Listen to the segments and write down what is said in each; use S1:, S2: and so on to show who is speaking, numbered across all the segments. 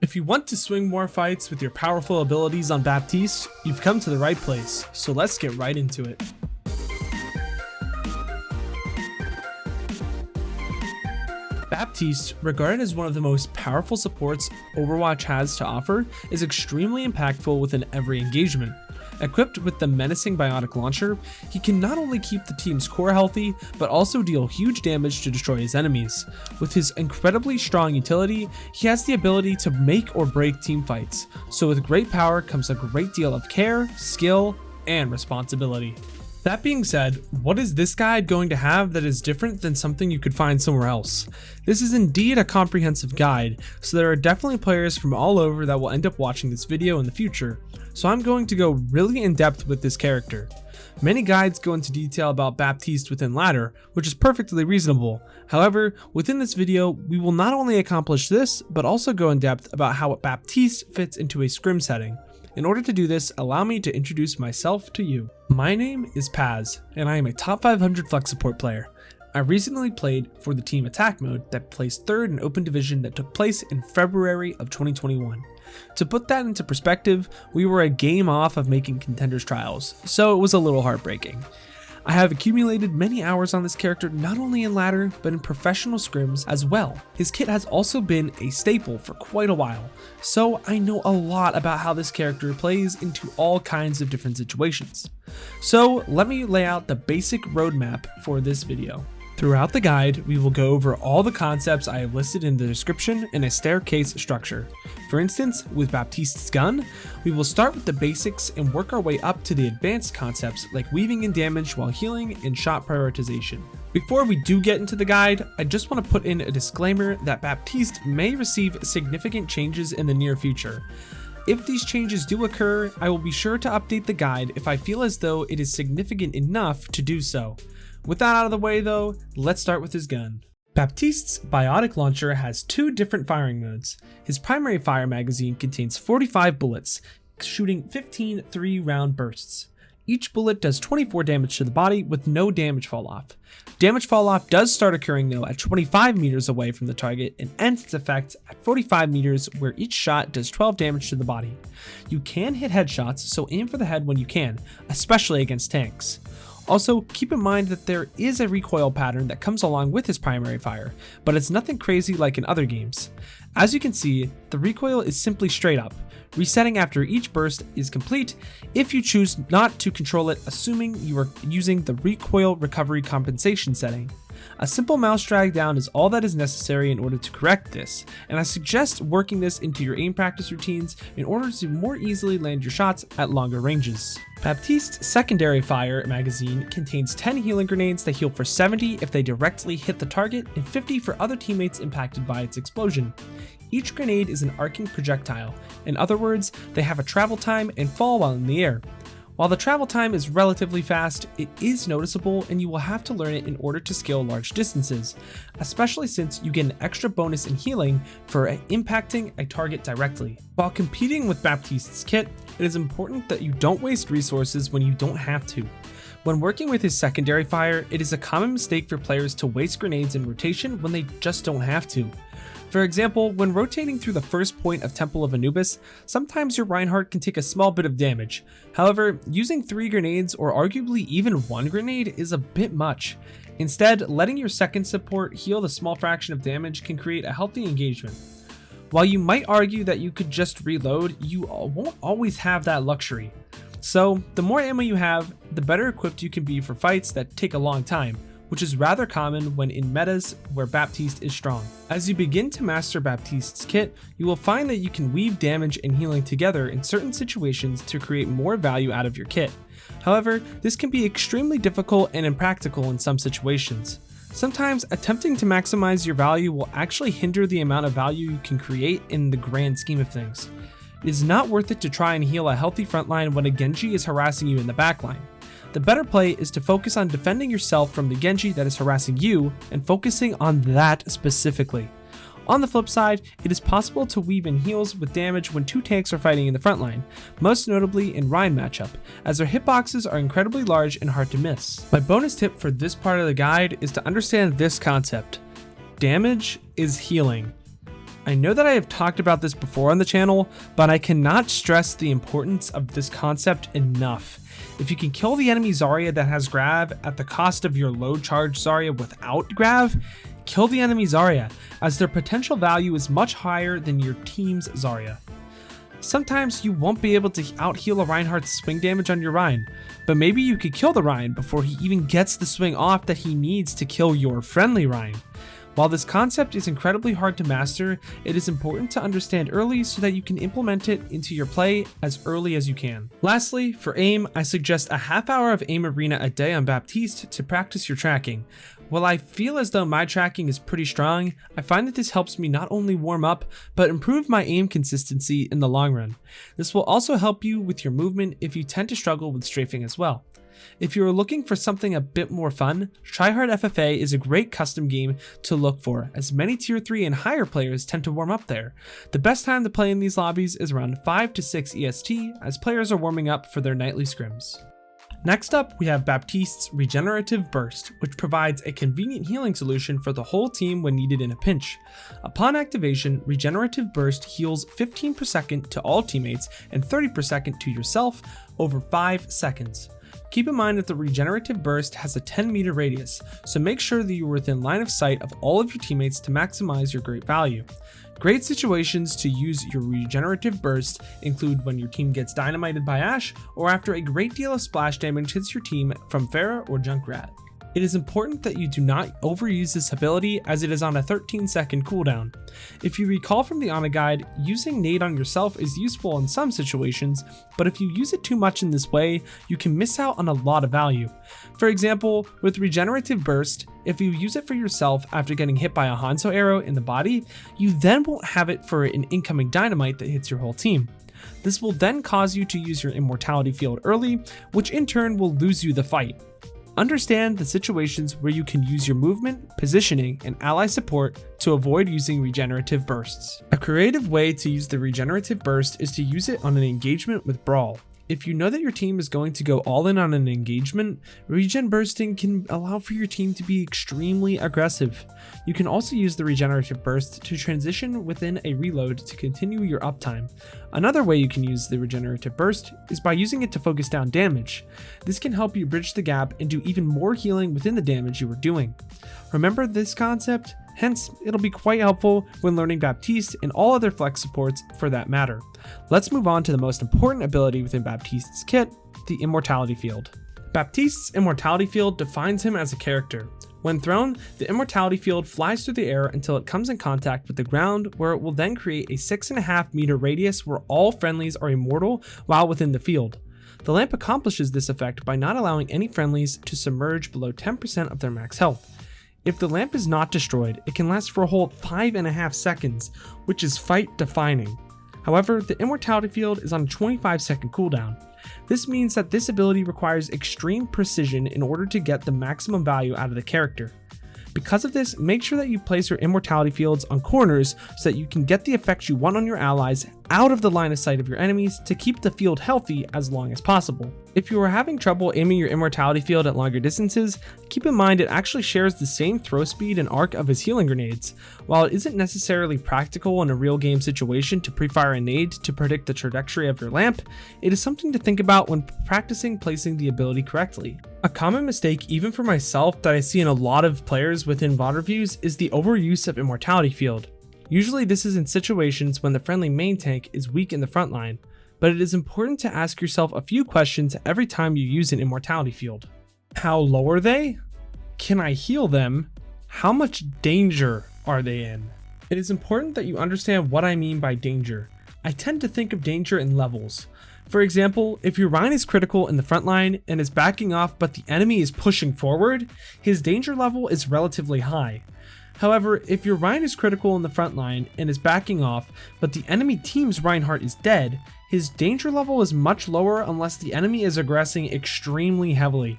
S1: If you want to swing more fights with your powerful abilities on Baptiste, you've come to the right place, so let's get right into it. Baptiste, regarded as one of the most powerful supports Overwatch has to offer, is extremely impactful within every engagement. Equipped with the menacing Biotic Launcher, he can not only keep the team's core healthy, but also deal huge damage to destroy his enemies. With his incredibly strong utility, he has the ability to make or break team fights, so with great power comes a great deal of care, skill, and responsibility. That being said, what is this guide going to have that is different than something you could find somewhere else? This is indeed a comprehensive guide, so there are definitely players from all over that will end up watching this video in the future, so I'm going to go really in depth with this character. Many guides go into detail about Baptiste within ladder, which is perfectly reasonable. However, within this video, we will not only accomplish this, but also go in depth about how Baptiste fits into a scrim setting. In order to do this, allow me to introduce myself to you. My name is Paz, and I am a top 500 flex support player. I recently played for the team attack mode that placed 3rd in open division that took place in February of 2021. To put that into perspective, we were a game off of making contenders trials, so it was a little heartbreaking. I have accumulated many hours on this character not only in ladder, but in professional scrims as well. His kit has also been a staple for quite a while, so I know a lot about how this character plays into all kinds of different situations. So let me lay out the basic roadmap for this video. Throughout the guide, we will go over all the concepts I have listed in the description in a staircase structure. For instance, with Baptiste's gun, we will start with the basics and work our way up to the advanced concepts like weaving in damage while healing and shot prioritization. Before we do get into the guide, I just want to put in a disclaimer that Baptiste may receive significant changes in the near future. If these changes do occur, I will be sure to update the guide if I feel as though it is significant enough to do so. With that out of the way though, let's start with his gun. Baptiste's Biotic Launcher has 2 different firing modes. His primary fire magazine contains 45 bullets, shooting 15 3-round bursts. Each bullet does 24 damage to the body with no damage fall off. Damage fall off does start occurring though at 25 meters away from the target and ends its effect at 45 meters where each shot does 12 damage to the body. You can hit headshots, so aim for the head when you can, especially against tanks. Also, keep in mind that there is a recoil pattern that comes along with his primary fire, but it's nothing crazy like in other games. As you can see, the recoil is simply straight up, resetting after each burst is complete if you choose not to control it, assuming you are using the recoil recovery compensation setting. A simple mouse drag down is all that is necessary in order to correct this, and I suggest working this into your aim practice routines in order to more easily land your shots at longer ranges. Baptiste's secondary fire magazine contains 10 healing grenades that heal for 70 if they directly hit the target and 50 for other teammates impacted by its explosion. Each grenade is an arcing projectile. In other words, they have a travel time and fall while in the air. While the travel time is relatively fast, it is noticeable and you will have to learn it in order to scale large distances, especially since you get an extra bonus in healing for impacting a target directly. While competing with Baptiste's kit, it is important that you don't waste resources when you don't have to. When working with his secondary fire, it is a common mistake for players to waste grenades in rotation when they just don't have to. For example, when rotating through the first point of Temple of Anubis, sometimes your Reinhardt can take a small bit of damage. However, using 3 grenades or arguably even 1 grenade is a bit much. Instead, letting your second support heal the small fraction of damage can create a healthy engagement. While you might argue that you could just reload, you won't always have that luxury. So, the more ammo you have, the better equipped you can be for fights that take a long time, which is rather common when in metas where Baptiste is strong. As you begin to master Baptiste's kit, you will find that you can weave damage and healing together in certain situations to create more value out of your kit. However, this can be extremely difficult and impractical in some situations. Sometimes attempting to maximize your value will actually hinder the amount of value you can create in the grand scheme of things. It is not worth it to try and heal a healthy frontline when a Genji is harassing you in the backline. The better play is to focus on defending yourself from the Genji that is harassing you and focusing on that specifically. On the flip side, it is possible to weave in heals with damage when 2 tanks are fighting in the front line, most notably in Rhine matchup, as their hitboxes are incredibly large and hard to miss. My bonus tip for this part of the guide is to understand this concept. Damage is healing. I know that I have talked about this before on the channel, but I cannot stress the importance of this concept enough. If you can kill the enemy Zarya that has Grav at the cost of your low charge Zarya without Grav, kill the enemy Zarya, as their potential value is much higher than your team's Zarya. Sometimes you won't be able to out-heal a Reinhardt's swing damage on your Rein, but maybe you could kill the Rein before he even gets the swing off that he needs to kill your friendly Rein. While this concept is incredibly hard to master, it is important to understand early so that you can implement it into your play as early as you can. Lastly, for aim, I suggest a half hour of aim arena a day on Baptiste to practice your tracking. While I feel as though my tracking is pretty strong, I find that this helps me not only warm up, but improve my aim consistency in the long run. This will also help you with your movement if you tend to struggle with strafing as well. If you are looking for something a bit more fun, Tryhard FFA is a great custom game to look for, as many tier 3 and higher players tend to warm up there. The best time to play in these lobbies is around 5 to 6 EST, as players are warming up for their nightly scrims. Next up, we have Baptiste's Regenerative Burst, which provides a convenient healing solution for the whole team when needed in a pinch. Upon activation, Regenerative Burst heals 15 per second to all teammates and 30 per second to yourself over 5 seconds. Keep in mind that the Regenerative Burst has a 10-meter radius, so make sure that you are within line of sight of all of your teammates to maximize your great value. Great situations to use your Regenerative Burst include when your team gets dynamited by Ashe, or after a great deal of splash damage hits your team from Pharah or Junkrat. It is important that you do not overuse this ability, as it is on a 13-second cooldown. If you recall from the Ana guide, using nade on yourself is useful in some situations, but if you use it too much in this way, you can miss out on a lot of value. For example, with Regenerative Burst, if you use it for yourself after getting hit by a Hanzo arrow in the body, you then won't have it for an incoming dynamite that hits your whole team. This will then cause you to use your Immortality Field early, which in turn will lose you the fight. Understand the situations where you can use your movement, positioning, and ally support to avoid using Regenerative Bursts. A creative way to use the Regenerative Burst is to use it on an engagement with Brawl. If you know that your team is going to go all in on an engagement, regen bursting can allow for your team to be extremely aggressive. You can also use the Regenerative Burst to transition within a reload to continue your uptime. Another way you can use the Regenerative Burst is by using it to focus down damage. This can help you bridge the gap and do even more healing within the damage you are doing. Remember this concept? Hence, it'll be quite helpful when learning Baptiste and all other flex supports for that matter. Let's move on to the most important ability within Baptiste's kit, the Immortality Field. Baptiste's Immortality Field defines him as a character. When thrown, the Immortality Field flies through the air until it comes in contact with the ground, where it will then create a 6.5 meter radius where all friendlies are immortal while within the field. The lamp accomplishes this effect by not allowing any friendlies to submerge below 10% of their max health. If the lamp is not destroyed, it can last for a whole 5.5 seconds, which is fight defining. However, the Immortality Field is on a 25-second cooldown. This means that this ability requires extreme precision in order to get the maximum value out of the character. Because of this, make sure that you place your Immortality Fields on corners so that you can get the effects you want on your allies out of the line of sight of your enemies to keep the field healthy as long as possible. If you are having trouble aiming your Immortality Field at longer distances, keep in mind it actually shares the same throw speed and arc of his healing grenades. While it isn't necessarily practical in a real game situation to pre-fire a nade to predict the trajectory of your lamp, it is something to think about when practicing placing the ability correctly. A common mistake even for myself that I see in a lot of players within VOD reviews is the overuse of Immortality Field. Usually this is in situations when the friendly main tank is weak in the front line, but it is important to ask yourself a few questions every time you use an Immortality Field. How low are they? Can I heal them? How much danger are they in? It is important that you understand what I mean by danger. I tend to think of danger in levels. For example, if your Rein is critical in the front line and is backing off but the enemy is pushing forward, his danger level is relatively high. However, if your Rein is critical in the front line and is backing off, but the enemy team's Reinhardt is dead, his danger level is much lower unless the enemy is aggressing extremely heavily.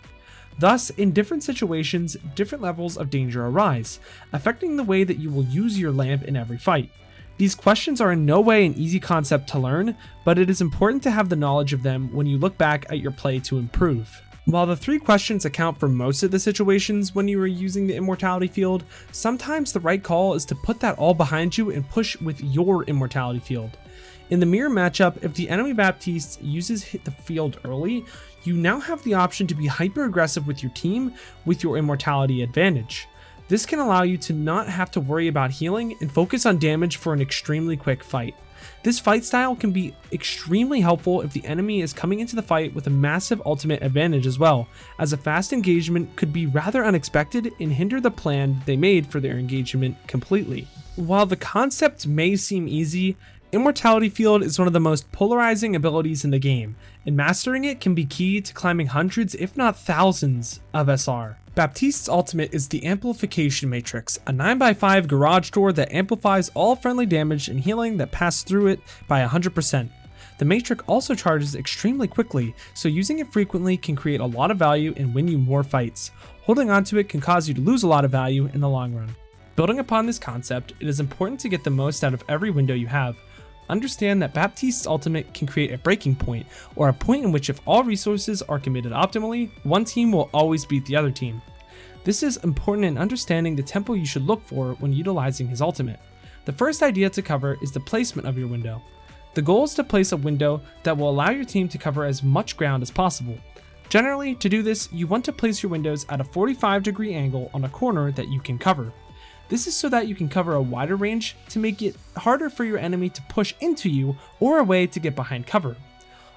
S1: Thus, in different situations, different levels of danger arise, affecting the way that you will use your lamp in every fight. These questions are in no way an easy concept to learn, but it is important to have the knowledge of them when you look back at your play to improve. While the 3 questions account for most of the situations when you are using the Immortality Field, sometimes the right call is to put that all behind you and push with your Immortality Field. In the mirror matchup, if the enemy Baptiste uses the field early, you now have the option to be hyper aggressive with your team with your Immortality advantage. This can allow you to not have to worry about healing and focus on damage for an extremely quick fight. This fight style can be extremely helpful if the enemy is coming into the fight with a massive ultimate advantage as well, as a fast engagement could be rather unexpected and hinder the plan they made for their engagement completely. While the concept may seem easy, Immortality Field is one of the most polarizing abilities in the game, and mastering it can be key to climbing hundreds if not thousands of SR. Baptiste's ultimate is the Amplification Matrix, a 9x5 garage door that amplifies all friendly damage and healing that pass through it by 100%. The Matrix also charges extremely quickly, so using it frequently can create a lot of value and win you more fights. Holding onto it can cause you to lose a lot of value in the long run. Building upon this concept, it is important to get the most out of every window you have. Understand that Baptiste's ultimate can create a breaking point, or a point in which if all resources are committed optimally, one team will always beat the other team. This is important in understanding the tempo you should look for when utilizing his ultimate. The first idea to cover is the placement of your window. The goal is to place a window that will allow your team to cover as much ground as possible. Generally, to do this, you want to place your windows at a 45-degree angle on a corner that you can cover. This is so that you can cover a wider range to make it harder for your enemy to push into you or a way to get behind cover.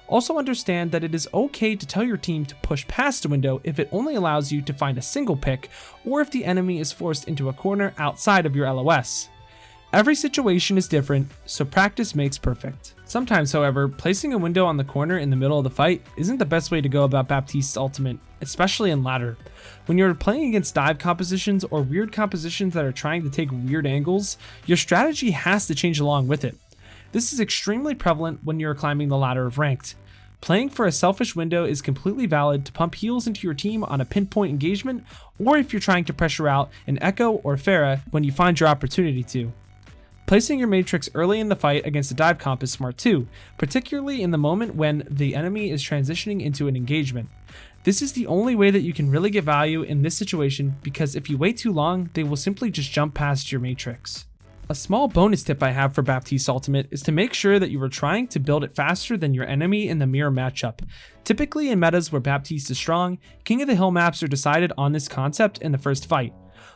S1: Also understand that it is okay to tell your team to push past a window if it only allows you to find a single pick or if the enemy is forced into a corner outside of your LOS. Every situation is different, so practice makes perfect. Sometimes, however, placing a window on the corner in the middle of the fight isn't the best way to go about Baptiste's ultimate, especially in ladder. When you're playing against dive compositions or weird compositions that are trying to take weird angles, your strategy has to change along with it. This is extremely prevalent when you're climbing the ladder of ranked. Playing for a selfish window is completely valid to pump heals into your team on a pinpoint engagement, or if you're trying to pressure out an Echo or Pharah when you find your opportunity to. Placing your Matrix early in the fight against a dive comp is smart too, particularly in the moment when the enemy is transitioning into an engagement. This is the only way that you can really get value in this situation, because if you wait too long, they will simply just jump past your Matrix. A small bonus tip I have for Baptiste's ultimate is to make sure that you are trying to build it faster than your enemy in the mirror matchup. Typically in metas where Baptiste is strong, King of the Hill maps are decided on this concept in the first fight.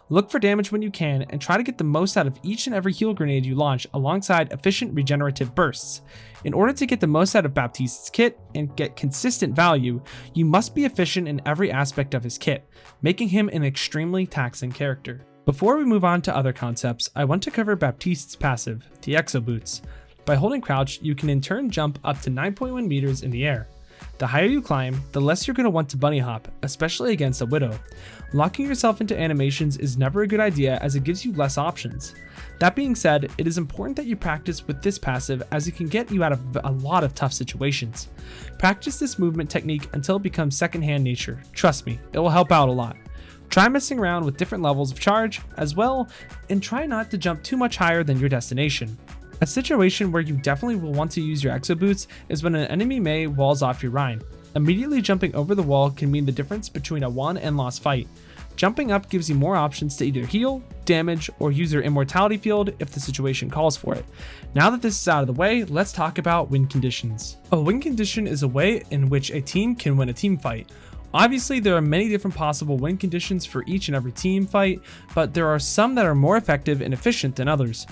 S1: Look for damage when you can and try to get the most out of each and every heal grenade you launch alongside efficient regenerative bursts. In order to get the most out of Baptiste's kit and get consistent value, you must be efficient in every aspect of his kit, making him an extremely taxing character. Before we move on to other concepts, I want to cover Baptiste's passive, the Exo Boots. By holding crouch, you can in turn jump up to 9.1 meters in the air. The higher you climb, the less you're going to want to bunny hop, especially against a Widow. Locking yourself into animations is never a good idea as it gives you less options. That being said, it is important that you practice with this passive as it can get you out of a lot of tough situations. Practice this movement technique until it becomes secondhand nature. Trust me, it will help out a lot. Try messing around with different levels of charge as well, and try not to jump too much higher than your destination. A situation where you definitely will want to use your Exo Boots is when an enemy Mei walls off your Rein. Immediately jumping over the wall can mean the difference between a won and lost fight. Jumping up gives you more options to either heal, damage, or use your Immortality Field if the situation calls for it. Now that this is out of the way, let's talk about win conditions. A win condition is a way in which a team can win a team fight. Obviously, there are many different possible win conditions for each and every team fight, but there are some that are more effective and efficient than others.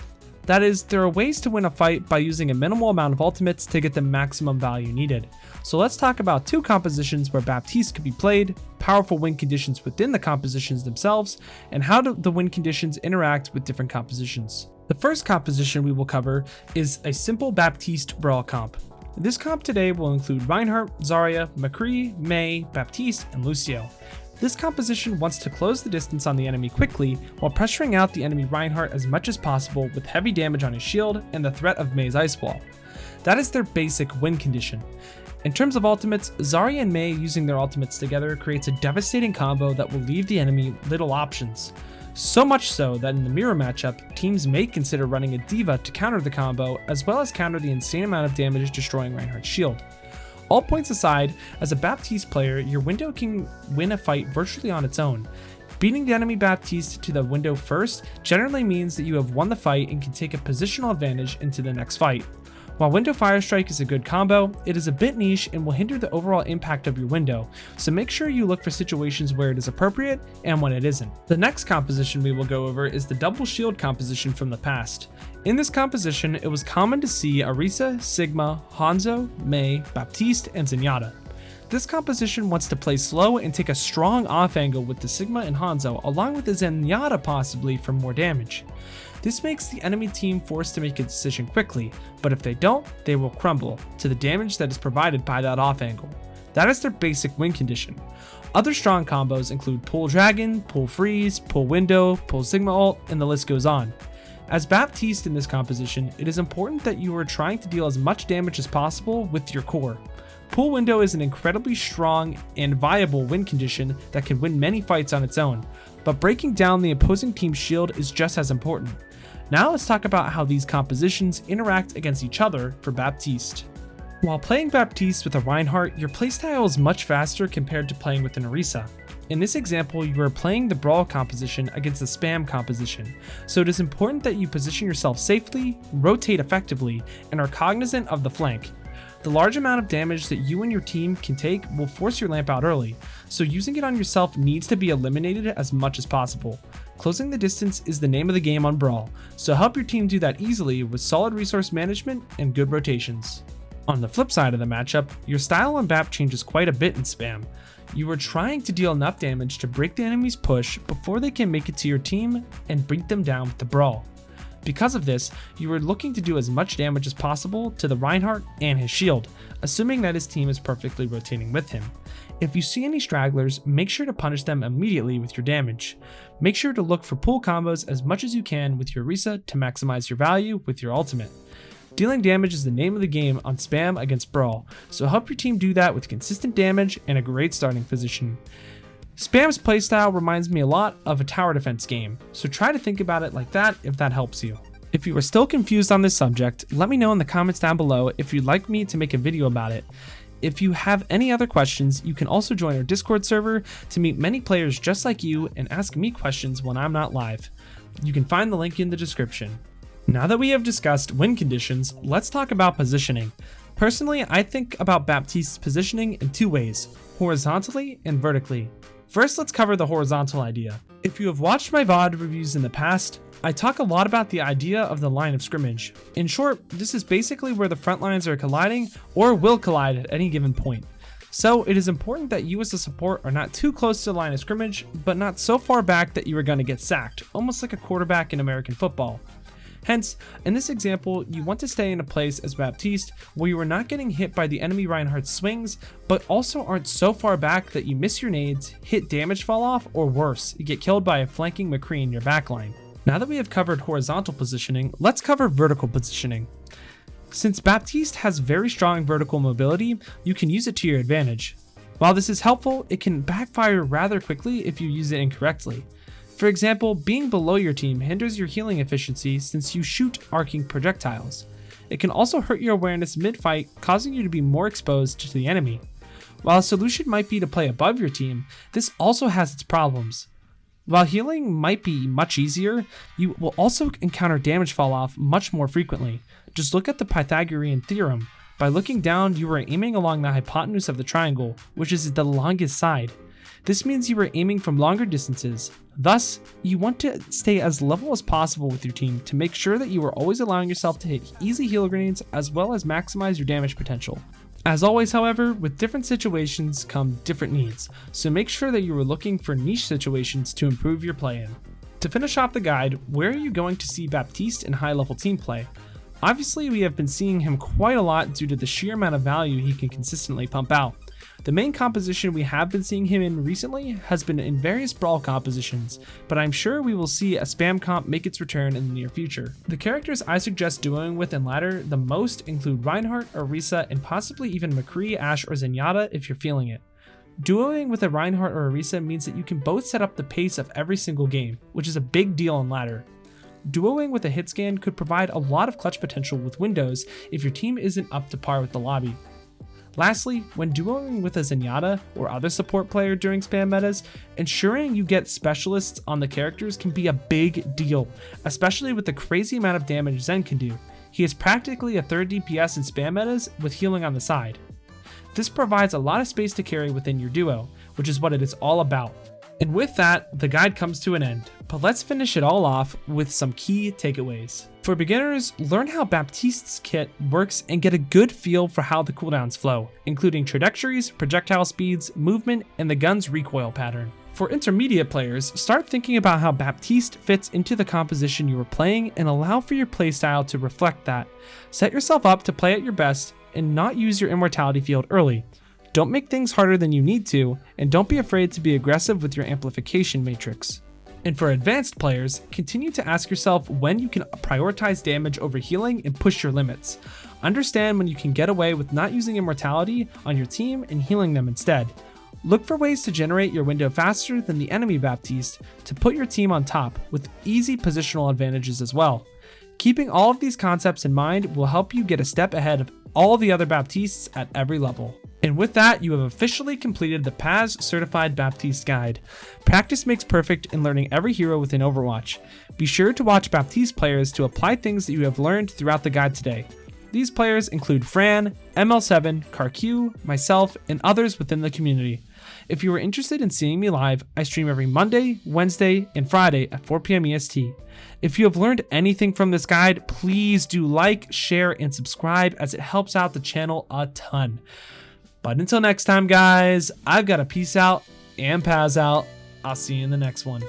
S1: That is, there are ways to win a fight by using a minimal amount of ultimates to get the maximum value needed. So let's talk about 2 compositions where Baptiste could be played, powerful win conditions within the compositions themselves, and how do the win conditions interact with different compositions. The first composition we will cover is a simple Baptiste Brawl comp. This comp today will include Reinhardt, Zarya, McCree, Mei, Baptiste, and Lucio. This composition wants to close the distance on the enemy quickly while pressuring out the enemy Reinhardt as much as possible with heavy damage on his shield and the threat of Mei's Ice Wall. That is their basic win condition. In terms of ultimates, Zarya and Mei using their ultimates together creates a devastating combo that will leave the enemy little options. So much so that in the mirror matchup, teams may consider running a D.Va to counter the combo as well as counter the insane amount of damage destroying Reinhardt's shield. All points aside, as a Baptiste player, your window can win a fight virtually on its own. Beating the enemy Baptiste to the window first generally means that you have won the fight and can take a positional advantage into the next fight. While Window Fire Strike is a good combo, it is a bit niche and will hinder the overall impact of your window, so make sure you look for situations where it is appropriate and when it isn't. The next composition we will go over is the double shield composition from the past. In this composition, it was common to see Orisa, Sigma, Hanzo, Mei, Baptiste, and Zenyatta. This composition wants to play slow and take a strong off angle with the Sigma and Hanzo, along with the Zenyatta possibly for more damage. This makes the enemy team forced to make a decision quickly, but if they don't, they will crumble to the damage that is provided by that off angle. That is their basic win condition. Other strong combos include pull Dragon, pull Freeze, pull Window, pull Sigma ult, and the list goes on. As Baptiste in this composition, it is important that you are trying to deal as much damage as possible with your core. Pull Window is an incredibly strong and viable win condition that can win many fights on its own, but breaking down the opposing team's shield is just as important. Now let's talk about how these compositions interact against each other for Baptiste. While playing Baptiste with a Reinhardt, your playstyle is much faster compared to playing with an Orisa. In this example, you are playing the Brawl composition against the Spam composition, so it is important that you position yourself safely, rotate effectively, and are cognizant of the flank. The large amount of damage that you and your team can take will force your lamp out early, so using it on yourself needs to be eliminated as much as possible. Closing the distance is the name of the game on Brawl, so help your team do that easily with solid resource management and good rotations. On the flip side of the matchup, your style on Bap changes quite a bit in Spam. You are trying to deal enough damage to break the enemy's push before they can make it to your team and beat them down with the Brawl. Because of this, you are looking to do as much damage as possible to the Reinhardt and his shield, assuming that his team is perfectly rotating with him. If you see any stragglers, make sure to punish them immediately with your damage. Make sure to look for pull combos as much as you can with your Orisa to maximize your value with your ultimate. Dealing damage is the name of the game on Spam against Brawl, so help your team do that with consistent damage and a great starting position. Spam's playstyle reminds me a lot of a tower defense game, so try to think about it like that if that helps you. If you are still confused on this subject, let me know in the comments down below if you'd like me to make a video about it. If you have any other questions, you can also join our Discord server to meet many players just like you and ask me questions when I'm not live. You can find the link in the description. Now that we have discussed win conditions, let's talk about positioning. Personally, I think about Baptiste's positioning in two ways, horizontally and vertically. First, let's cover the horizontal idea. If you have watched my VOD reviews in the past, I talk a lot about the idea of the line of scrimmage. In short, this is basically where the front lines are colliding or will collide at any given point. So it is important that you as a support are not too close to the line of scrimmage, but not so far back that you are going to get sacked, almost like a quarterback in American football. Hence, in this example, you want to stay in a place as Baptiste where you are not getting hit by the enemy Reinhardt's swings, but also aren't so far back that you miss your nades, hit damage fall off, or worse, you get killed by a flanking McCree in your backline. Now that we have covered horizontal positioning, let's cover vertical positioning. Since Baptiste has very strong vertical mobility, you can use it to your advantage. While this is helpful, it can backfire rather quickly if you use it incorrectly. For example, being below your team hinders your healing efficiency since you shoot arcing projectiles. It can also hurt your awareness mid-fight, causing you to be more exposed to the enemy. While a solution might be to play above your team, this also has its problems. While healing might be much easier, you will also encounter damage fall off much more frequently. Just look at the Pythagorean theorem. By looking down, you are aiming along the hypotenuse of the triangle, which is the longest side. This means you are aiming from longer distances. Thus, you want to stay as level as possible with your team to make sure that you are always allowing yourself to hit easy heal grenades as well as maximize your damage potential. As always, however, with different situations come different needs, so make sure that you are looking for niche situations to improve your play in. To finish off the guide, where are you going to see Baptiste in high level team play? Obviously, we have been seeing him quite a lot due to the sheer amount of value he can consistently pump out. The main composition we have been seeing him in recently has been in various Brawl compositions, but I'm sure we will see a Spam comp make its return in the near future. The characters I suggest duoing with in ladder the most include Reinhardt, Orisa, and possibly even McCree, Ashe, or Zenyatta if you're feeling it. Duoing with a Reinhardt or Orisa means that you can both set up the pace of every single game, which is a big deal in ladder. Duoing with a hit scan could provide a lot of clutch potential with windows if your team isn't up to par with the lobby. Lastly, when duoing with a Zenyatta or other support player during spam metas, ensuring you get specialists on the characters can be a big deal, especially with the crazy amount of damage Zen can do. He is practically a third DPS in spam metas with healing on the side. This provides a lot of space to carry within your duo, which is what it is all about. And with that, the guide comes to an end, but let's finish it all off with some key takeaways. For beginners, learn how Baptiste's kit works and get a good feel for how the cooldowns flow, including trajectories, projectile speeds, movement, and the gun's recoil pattern. For intermediate players, start thinking about how Baptiste fits into the composition you are playing and allow for your playstyle to reflect that. Set yourself up to play at your best and not use your Immortality Field early. Don't make things harder than you need to, and don't be afraid to be aggressive with your Amplification Matrix. And for advanced players, continue to ask yourself when you can prioritize damage over healing and push your limits. Understand when you can get away with not using Immortality on your team and healing them instead. Look for ways to generate your window faster than the enemy Baptiste to put your team on top, with easy positional advantages as well. Keeping all of these concepts in mind will help you get a step ahead of all the other Baptistes at every level. And with that, you have officially completed the PAS Certified Baptiste Guide. Practice makes perfect in learning every hero within Overwatch. Be sure to watch Baptiste players to apply things that you have learned throughout the guide today. These players include Fran, ML7, CarQ, myself, and others within the community. If you are interested in seeing me live, I stream every Monday, Wednesday, and Friday at 4 PM EST. If you have learned anything from this guide, please do like, share, and subscribe as it helps out the channel a ton. But until next time, guys, I've got to peace out and Paz out. I'll see you in the next one.